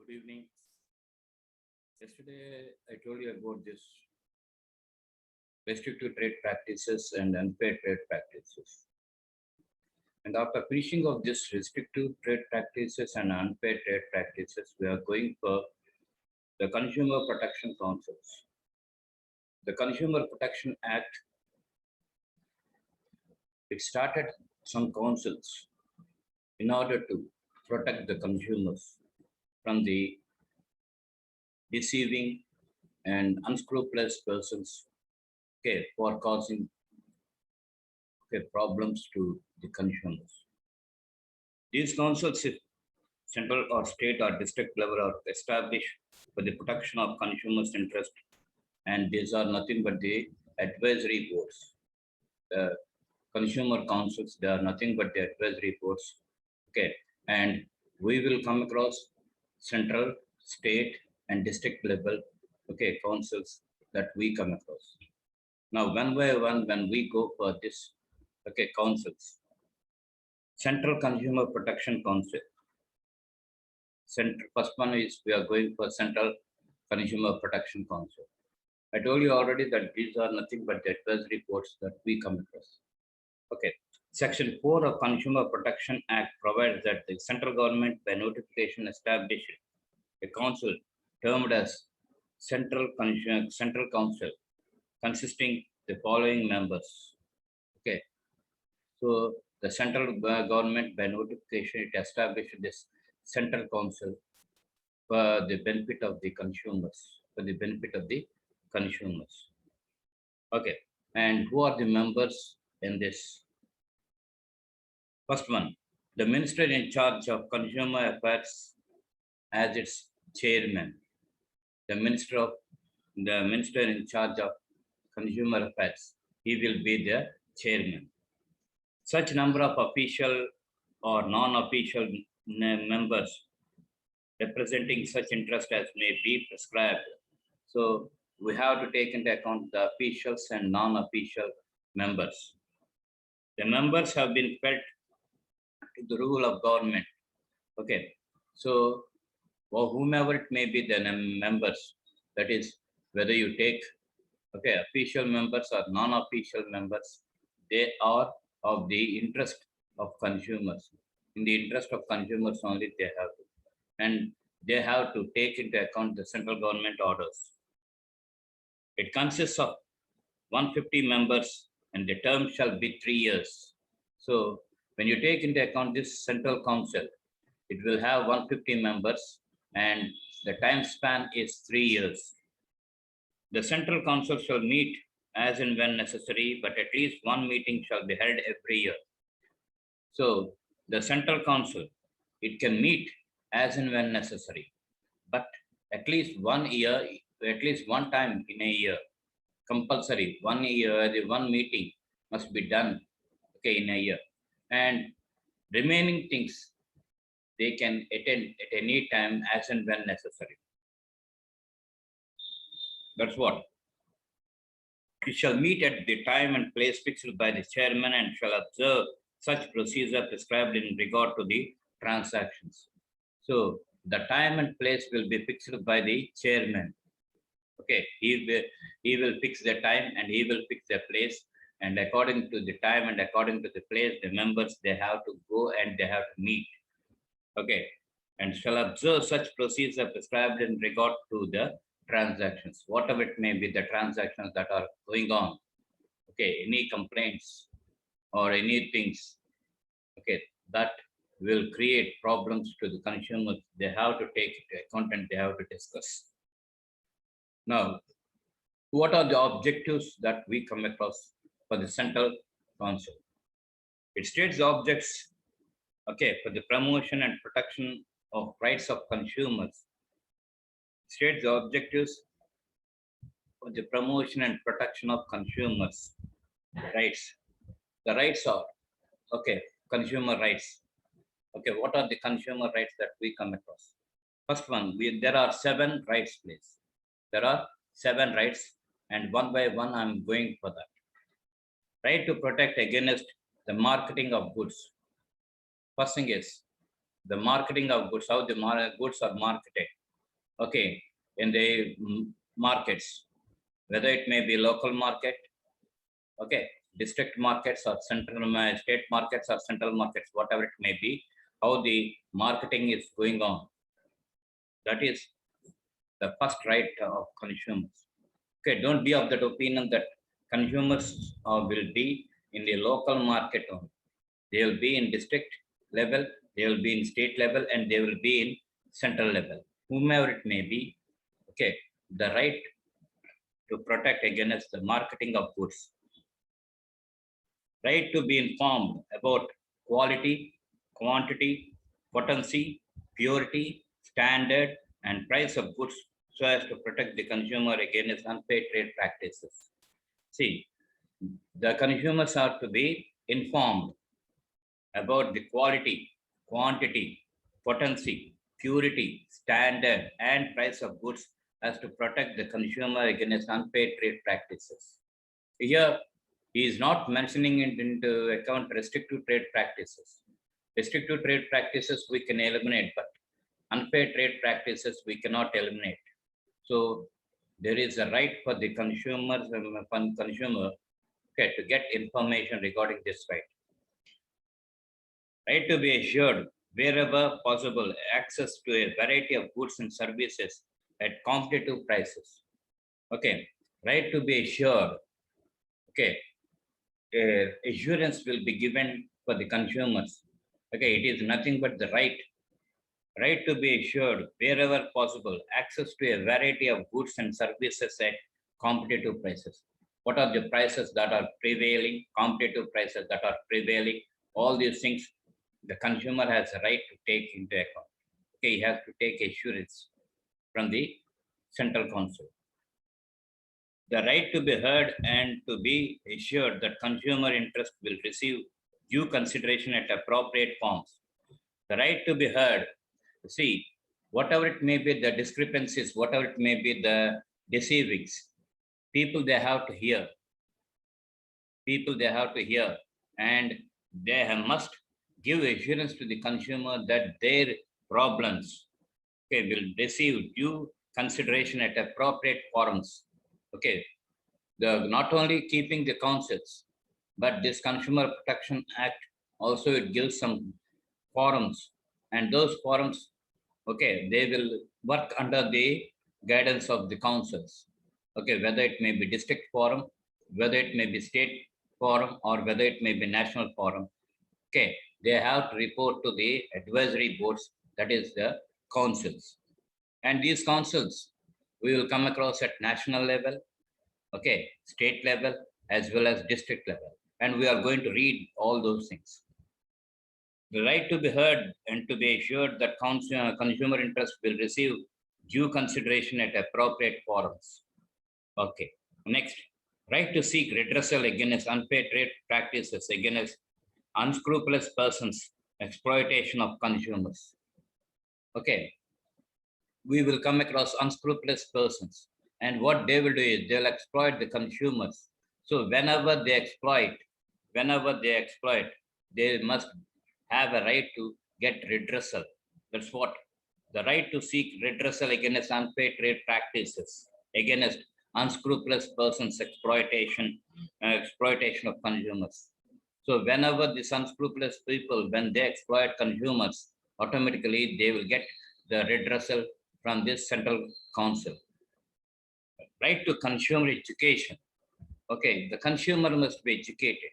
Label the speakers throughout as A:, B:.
A: Good evening. Yesterday, I told you about this restrictive trade practices and unfair trade practices. And after finishing of this restrictive trade practices and unfair trade practices, we are going for the Consumer Protection Councils. The Consumer Protection Act, it started some councils in order to protect the consumers from the deceiving and unscrupulous persons, for causing problems to the consumers. These councils, if central or state or district level, are established for the protection of consumers' interest, and these are nothing but the advisory boards. The consumer councils, they are nothing but the advisory boards. And we will come across central, state, and district level councils that we come across. Now, one by one, when we go for this councils, Central Consumer Protection Council. First one is we are going for Central Consumer Protection Council. I told you already that these are nothing but the advisory boards that we come across. Section 4 of Consumer Protection Act provides that the central government by notification establishes a council termed as Central Council, consisting the following members. So the central government by notification, it established this Central Council for the benefit of the consumers, And who are the members in this? First one, the minister in charge of consumer affairs as its chairman. The minister in charge of consumer affairs, he will be the chairman. Such number of official or non-official members representing such interest as may be prescribed. So we have to take into account the officials and non-official members. The members have been felt to the rule of government. So whomever it may be, the members, that is whether you take official members or non-official members, they are of the interest of consumers. In the interest of consumers only they have to. And they have to take into account the central government orders. It consists of 150 members and the term shall be 3 years. So when you take into account this central council, it will have 150 members and the time span is 3 years. The central council shall meet as and when necessary, but at least one meeting shall be held every year. So the central council, it can meet as and when necessary, but at least one time in a year, compulsory, 1 year, the one meeting must be done in a year. And remaining things, they can attend at any time as and when necessary. That's what. It shall meet at the time and place fixed by the chairman and shall observe such procedure prescribed in regard to the transactions. So the time and place will be fixed by the chairman. He will fix the time and he will fix the place. And according to the time and according to the place, the members, they have to go and they have to meet. And shall observe such procedure prescribed in regard to the transactions, whatever it may be, the transactions that are going on. Any complaints or any things, that will create problems to the consumers. They have to take it into account and they have to discuss. Now, what are the objectives that we come across for the Central Council? It states the objects, for the promotion and protection of rights of consumers. States the objectives for the promotion and protection of consumers' rights. The rights are, consumer rights. What are the consumer rights that we come across? First one, there are 7 rights, please. There are 7 rights, and one by one, I'm going for that. Right to protect against the marketing of goods. First thing is the marketing of goods, how the goods are marketed. okay, in the markets, whether it may be local market, okay, district markets or central state markets or central markets, whatever it may be, how the marketing is going on. That is the first right of consumers. Okay, don't be of that opinion that consumers will be in the local market only. They will be in district level, they will be in state level, and they will be in central level, whomever it may be. Okay, the right to protect against the marketing of goods, right to be informed about quality, quantity, potency, purity, standard, and price of goods so as to protect the consumer against unfair trade practices. See, the consumers are to be informed about the quality, quantity, potency, purity, standard, and price of goods as to protect the consumer against unfair trade practices. Here, he is not mentioning it into account restrictive trade practices. Restrictive trade practices we can eliminate, but unfair trade practices we cannot eliminate. So there is a right for the consumer, okay, to get information regarding this right. Right to be assured, wherever possible, access to a variety of goods and services at competitive prices. Okay, right to be assured. Okay, assurance will be given for the consumers. Okay, it is nothing but the right to be assured wherever possible, access to a variety of goods and services at competitive prices. What are the prices that are prevailing, competitive prices that are prevailing, all these things the consumer has a right to take into account. Okay, he has to take assurance from the central council. The right to be heard and to be assured that consumer interest will receive due consideration at appropriate forms. The right to be heard, see, whatever it may be the discrepancies, whatever it may be the deceivings, people they have to hear. People they have to hear, and they must give assurance to the consumer that their problems, okay, will receive due consideration at appropriate forums. Okay, not only keeping the counsels, but this Consumer Protection Act also it gives some forums, and those forums, okay, they will work under the guidance of the councils. Okay, whether it may be district forum, whether it may be state forum, or whether it may be national forum. Okay, they have to report to the advisory boards, that is the councils. And these councils we will come across at national level, okay, state level, as well as district level. And we are going to read all those things. The right to be heard and to be assured that consumer interest will receive due consideration at appropriate forums. Okay, next, right to seek redressal against unfair trade practices, against unscrupulous persons, exploitation of consumers. Okay, we will come across unscrupulous persons, and what they will do is they'll exploit the consumers. So whenever they exploit, they must have a right to get redressal. That's what the right to seek redressal against unfair trade practices, against unscrupulous persons' exploitation of consumers. So whenever these unscrupulous people, when they exploit consumers, automatically they will get the redressal from this central council. Right to consumer education. Okay, the consumer must be educated.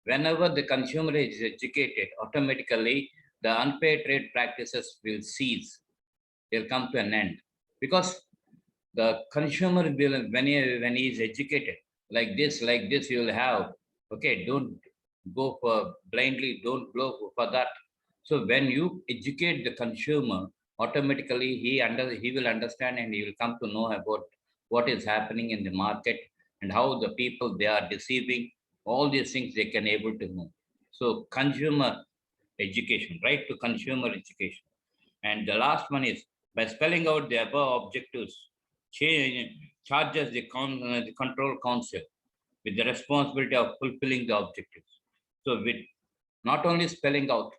A: Whenever the consumer is educated, automatically the unfair trade practices will cease. They'll come to an end. Because the consumer will, when he is educated, like this, you will have, okay, don't go for blindly, don't go for that. So when you educate the consumer, automatically he will understand and he will come to know about what is happening in the market and how the people they are deceiving. All these things they can able to know. So consumer education, right to consumer education. And the last one is by spelling out the above objectives, charges the control council with the responsibility of fulfilling the objectives. So with not only spelling out,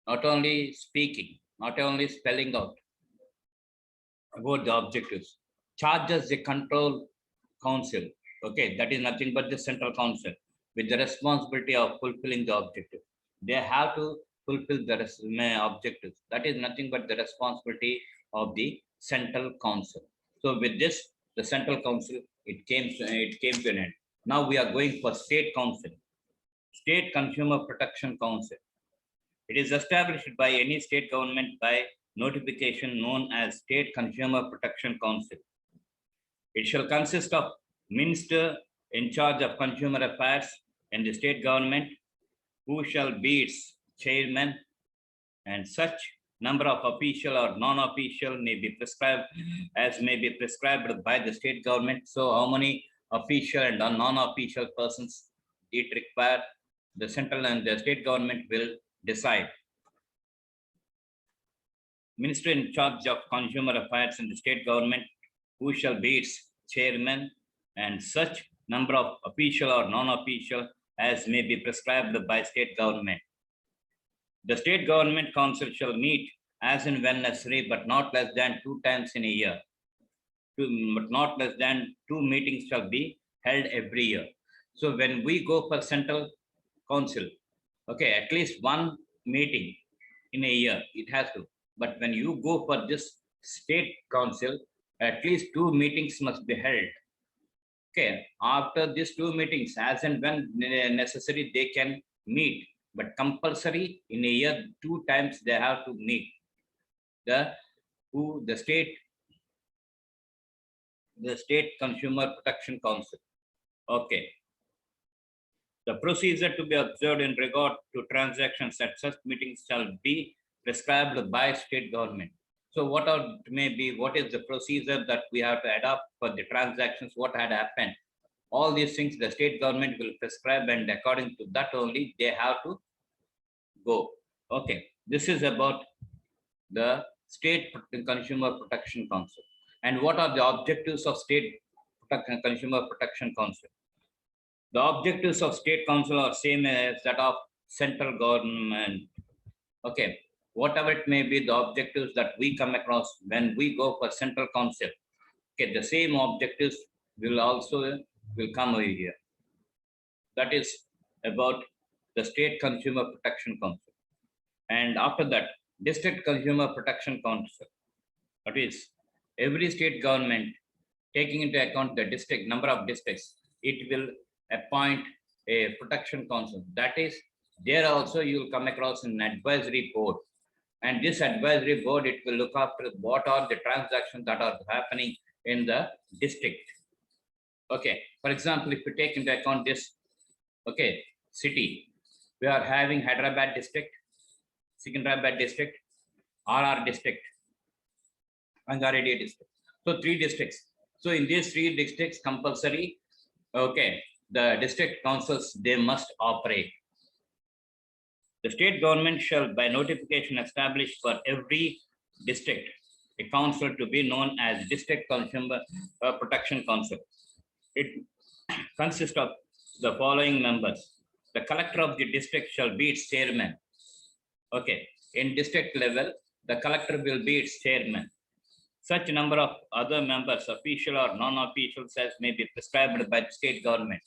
A: not only speaking, not only spelling out, about the objectives. Charges the control council. Okay, that is nothing but the central council with the responsibility of fulfilling the objective. They have to fulfill the objectives. That is nothing but the responsibility of the central council. So with this, the central council it came to an end. Now we are going for state council, state consumer protection council. It is established by any state government by notification known as State Consumer Protection Council. It shall consist of minister in charge of consumer affairs in the state government, who shall be its chairman, and such number of official or non-official may be prescribed as may be prescribed by the state government. So how many official and non-official persons it require, the central and the state government will decide. Minister in charge of consumer affairs in the state government, who shall be its chairman, and such number of official or non-official as may be prescribed by state government. The state government council shall meet as and when necessary, but not less than 2 times in a year. But not less than 2 meetings shall be held every year. So when we go for central council, okay, at least 1 meeting in a year, it has to. But when you go for this state council, at least 2 meetings must be held. Okay, after these 2 meetings, as and when necessary, they can meet, but compulsory in a year 2 times they have to meet. The state consumer protection council. Okay. The procedure to be observed in regard to transactions at such meetings shall be prescribed by state government. So what is the procedure that we have to adopt for the transactions, what had happened? All these things the state government will prescribe, and according to that only they have to go. Okay, this is about the State Consumer Protection Council. And what are the objectives of State Consumer Protection Council? The objectives of State Council are same as that of central government. Okay, whatever it may be, the objectives that we come across when we go for central council, okay, the same objectives will come over here. That is about the State Consumer Protection Council. And after that, District Consumer Protection Council. That is, every state government, taking into account the district number of districts, it will appoint a protection council. That is, there also you will come across an advisory board. And this advisory board, it will look after what are the transactions that are happening in the district. Okay, for example, if you take into account this, okay, city, we are having Hyderabad district, Secunderabad district, RR district, Rangareddy district. So 3 districts. So in these 3 districts, compulsory, okay, the district councils, they must operate. The state government shall by notification establish for every district a council to be known as District Consumer Protection Council. It consists of the following members. The collector of the district shall be its chairman. Okay, in district level, the collector will be its chairman. Such number of other members, official or non-officials, as may be prescribed by the state government.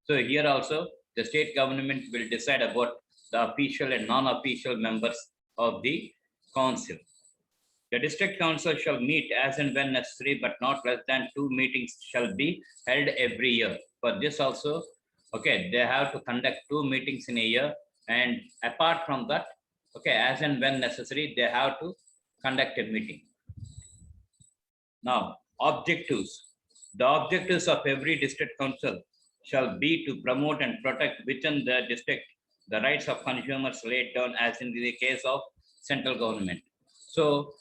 A: So here also, the state government will decide about the official and non-official members of the council. The district council shall meet as and when necessary, but not less than 2 meetings shall be held every year. For this also, okay, they have to conduct 2 meetings in a year, and apart from that, okay, as and when necessary, they have to conduct a meeting. Now, objectives. The objectives of every district council shall be to promote and protect within the district the rights of consumers laid down as in the case of central government. So,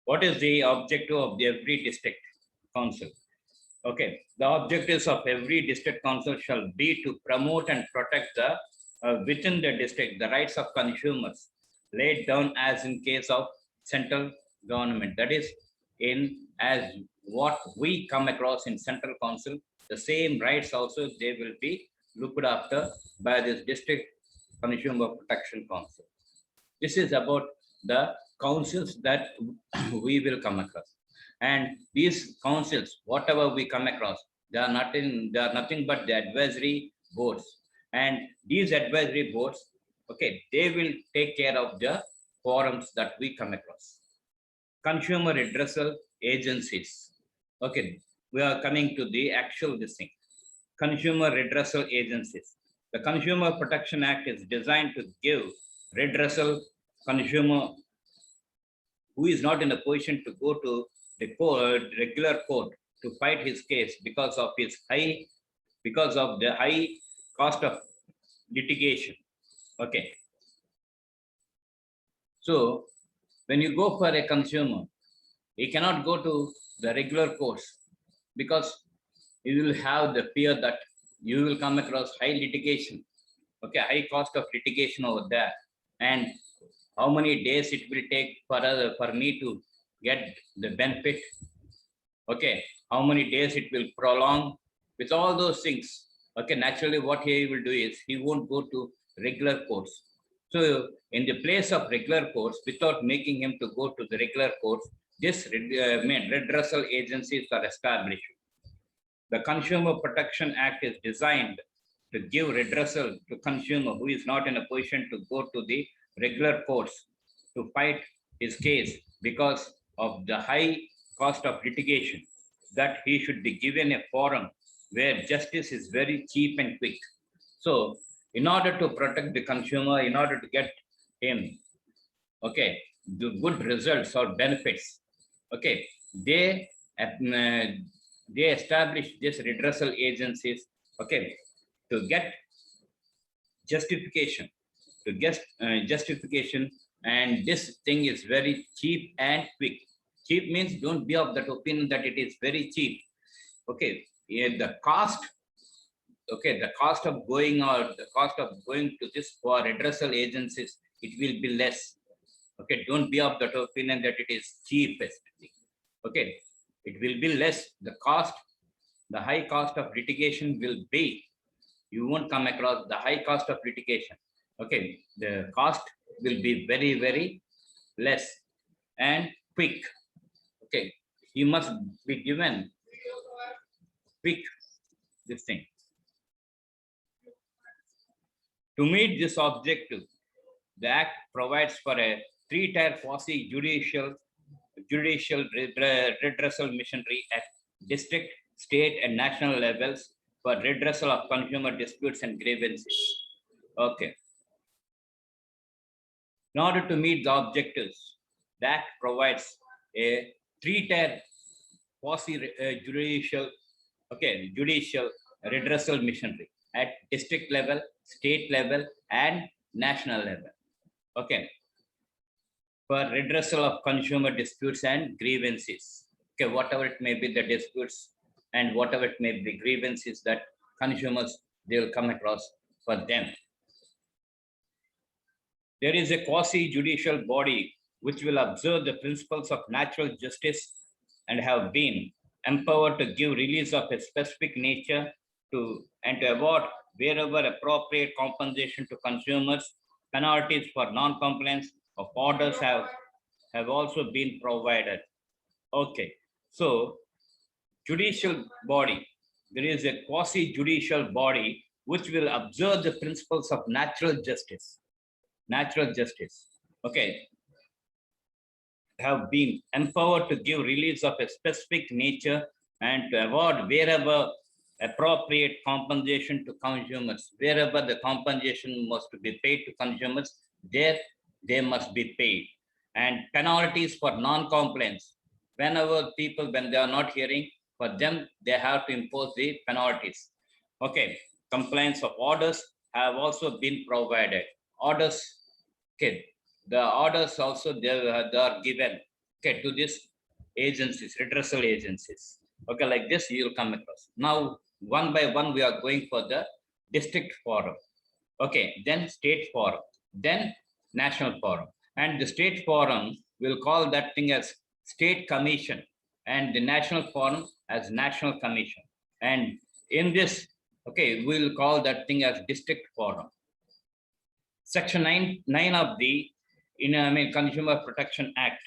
A: what is the objective of every district council? Okay, the objectives of every district council shall be to promote and protect the within the district the rights of consumers laid down as in case of central government. That is, in as what we come across in central council, the same rights also they will be looked after by this District Consumer Protection Council. This is about the councils that we will come across. And these councils, whatever we come across, they are nothing but the advisory boards. And these advisory boards, okay, they will take care of the forums that we come across. Consumer redressal agencies. Okay, we are coming to the actual this thing. Consumer redressal agencies. The Consumer Protection Act is designed to give redressal consumer who is not in a position to go to the regular court to fight his case because of the high cost of litigation. Okay. So when you go for a consumer, he cannot go to the regular courts because you will have the fear that you will come across high litigation, okay, high cost of litigation over there, and how many days it will take for me to get the benefit, okay, how many days it will prolong, with all those things. Okay, naturally what he will do is he won't go to regular courts. So in the place of regular courts, without making him to go to the regular courts, this redressal agencies are established. The Consumer Protection Act is designed to give redressal to consumer who is not in a position to go to the regular courts to fight his case because of the high cost of litigation, that he should be given a forum where justice is very cheap and quick. So in order to protect the consumer, in order to get him, okay, the good results or benefits, okay, they establish this redressal agencies, okay, to get justification, justification, and this thing is very cheap and quick. Cheap means don't be of that opinion that it is very cheap. Okay, the cost, okay, the cost of going to this for redressal agencies, it will be less. Okay, don't be of that opinion that it is cheapest. Okay, it will be less. The cost, the high cost of litigation will be, you won't come across the high cost of litigation. Okay, the cost will be very, very less and quick. Okay, you must be given quick this thing. To meet this objective, the Act provides for a three-tier quasi-judicial redressal machinery at district, state, and national levels for redressal of consumer disputes and grievances. Okay. In order to meet the objectives, the Act provides a three-tier quasi-judicial judicial redressal machinery at district level, state level, and national level. Okay, for redressal of consumer disputes and grievances. Okay, whatever it may be the disputes and whatever it may be grievances that consumers, they will come across for them. There is a quasi-judicial body which will observe the principles of natural justice and have been empowered to give release of a specific nature and to award wherever appropriate compensation to consumers. Penalties for non-compliance of orders have also been provided. Okay, so judicial body, there is a quasi-judicial body which will observe the principles of natural justice. Natural justice, okay, have been empowered to give release of a specific nature and to award wherever appropriate compensation to consumers. Wherever the compensation must be paid to consumers, there they must be paid. And penalties for non-compliance. Whenever people, when they are not hearing, for them, they have to impose the penalties. Okay, compliance of orders have also been provided. Orders, okay, the orders also they are given, okay, to these agencies, redressal agencies. Okay, like this you will come across. Now, one by one, we are going for the district forum. Okay, then state forum, then national forum. And the state forum will call that thing as state commission, and the national forum as national commission. And in this, okay, we will call that thing as district forum. Section 9 of the Consumer Protection Act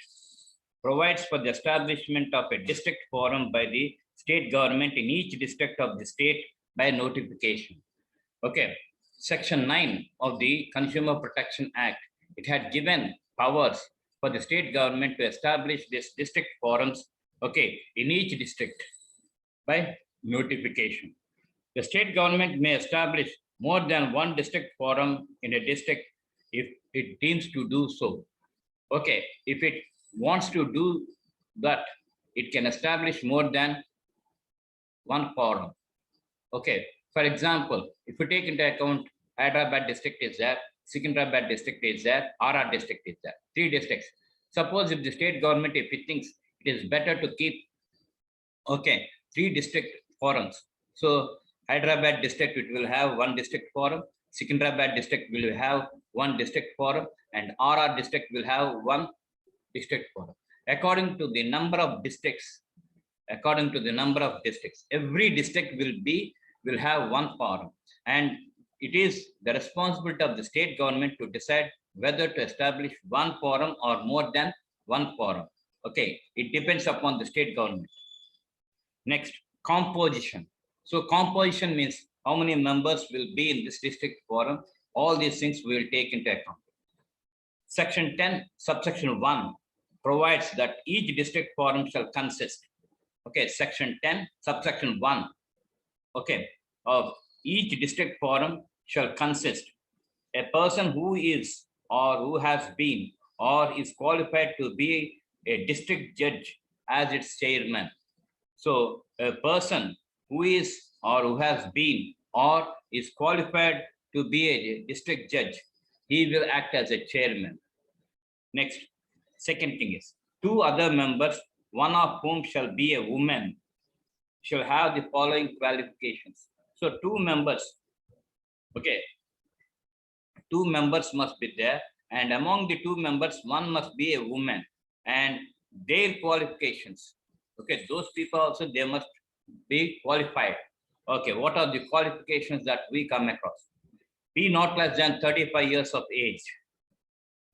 A: provides for the establishment of a district forum by the state government in each district of the state by notification. Okay, Section 9 of the Consumer Protection Act, it had given powers for the state government to establish this district forums, okay, in each district by notification. The state government may establish more than one district forum in a district if it deems to do so. Okay, if it wants to do that, it can establish more than one forum. Okay, for example, if you take into account Hyderabad district is there, Secunderabad district is there, RR district is there, 3 districts. Suppose if the state government, if it thinks it is better to keep, okay, 3 district forums. So Hyderabad district, it will have 1 district forum, Secunderabad district will have 1 district forum, and RR district will have 1 district forum. According to the number of districts, every district will have 1 forum, and it is the responsibility of the state government to decide whether to establish 1 forum or more than 1 forum. Okay, it depends upon the state government. Next, composition. So composition means how many members will be in this district forum. All these things we will take into account. Section 10, subsection 1 provides that each district forum shall consist. Okay, section 10, subsection 1, okay, of each district forum shall consist a person who is or who has been or is qualified to be a district judge as its chairman. So a person who is or who has been or is qualified to be a district judge, he will act as a chairman. Next, second thing is 2 other members, one of whom shall be a woman, shall have the following qualifications. So 2 members, okay, 2 members must be there, and among the 2 members, one must be a woman, and their qualifications, okay, those people also, they must be qualified. Okay, what are the qualifications that we come across? Be not less than 35 years of age.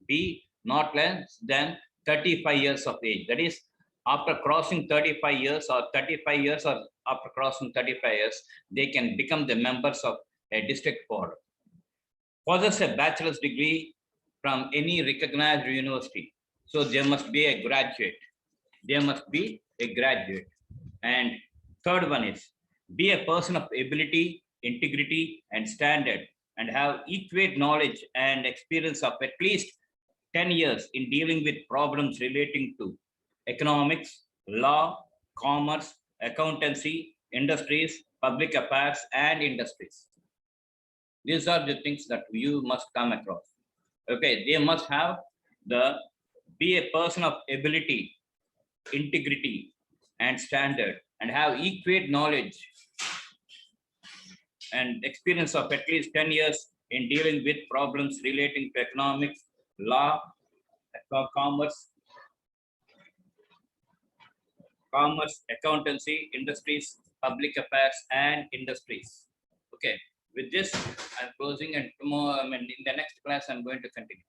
A: Be not less than 35 years of age. That is, after crossing 35 years or 35 years or after crossing 35 years, they can become the members of a district forum. Possess a bachelor's degree from any recognized university. So there must be a graduate. And third one is be a person of ability, integrity, and standard, and have equate knowledge and experience of at least 10 years in dealing with problems relating to economics, law, commerce, accountancy, industries, public affairs, and industries. These are the things that you must come across. Okay, they must have be a person of ability, integrity, and standard, and have equate knowledge and experience of at least 10 years in dealing with problems relating to economics, law, commerce, accountancy, industries, public affairs, and industries. Okay, with this, I'm closing, and tomorrow, in the next class, I'm going to continue.